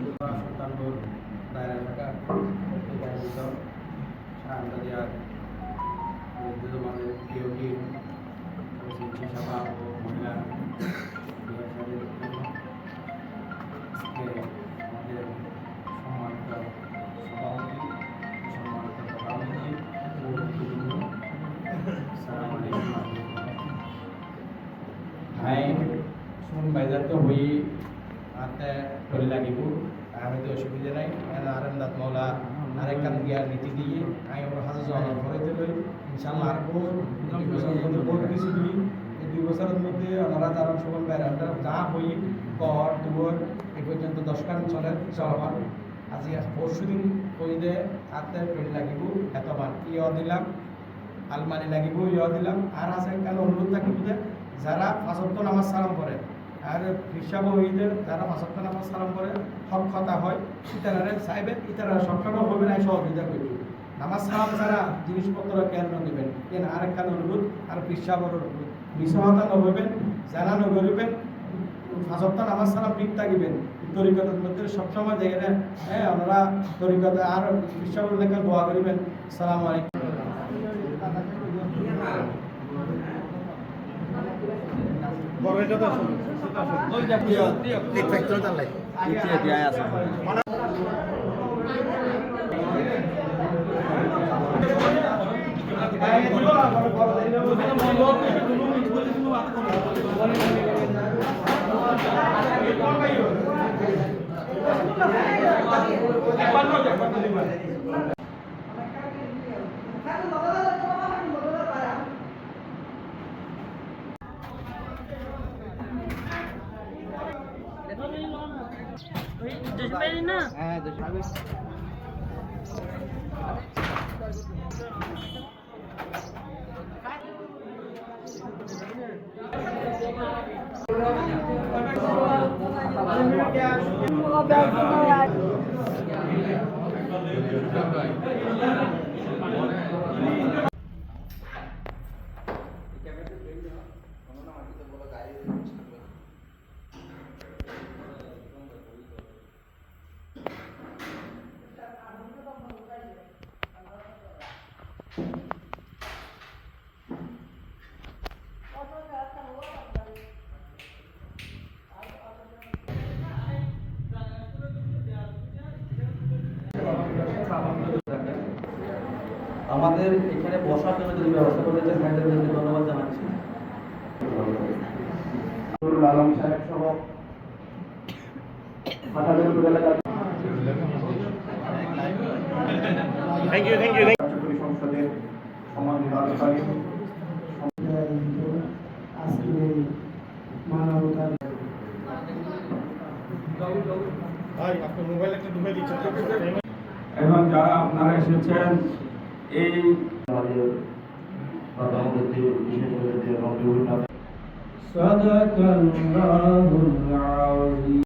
সুলতানপুর দায়রা শাখা থেকে আগত শাহবাদিয়ার আমাদের প্রিয় টিম সভা ও মহিলা আমাদের সম্মানিত সভাপতি সম্মানিত প্রধানমন্ত্রী বাইজার তো হই আতে করে লাগিব আমি তো অসুবিধা নাই আরামদাত মৌলা আরেকখান গিয়ার নীতি দিয়ে আমি ওর হাজার জন করাইতে লই ইনশাল্লাহ আর দুই বছর মধ্যে ভোট দিছি দিই এই 2 বছরের মধ্যে ওনারা যারা সমান বাইরে যা হই কর দুয়ার এই পর্যন্ত 10 কান চলমান আজি পরশু দিন কইলে আতে পেট লাগিব এতবার দিলাম আলমারি লাগিব দিলাম আর আছে কেন অনুরোধ থাকিব যে যারা 5 ওয়াক্ত নামাজ সালাম করে আর হিসাব হইদের যারা 5 ওয়াক্ত নামাজ সালাম করে হক কথা হয় ইতারারে চাইবেন ইতারা সবসময় হবে না সহযোগিতা করবে নামাজ সালাম ছাড়া জিনিসপত্র কেন নেবেন কেন আরেকখান অনুরোধ আর হিসাবের অনুরোধ বিশ্বহতা নবেন জানানো করবেন 5 ওয়াক্ত নামাজ সালাম ঠিক থাকিবেন তরিকতের মধ্যে সবসময় দেখেন হ্যাঁ আমরা তরিকতে আর হিসাবের লেখা দোয়া করিবেন আসসালামু আলাইকুম বড়টা তো ওই জাতীয় ঠিক ফ্যাক্টর তাহলে ইচ্ছে দিয়া আছে दुश्मनी ना হ্যাঁ দুশ্মনী আমাদের এখানে বসার জন্য যদি ব্যবস্থা করে দিয়েছেন ভাইদেরকে ধন্যবাদ জানাচ্ছি। আলম সাহেব সহ সংসদের সম্মানিত আধিকারিক এবং যারা আপনারা এসেছেন এই صدق الله العظيم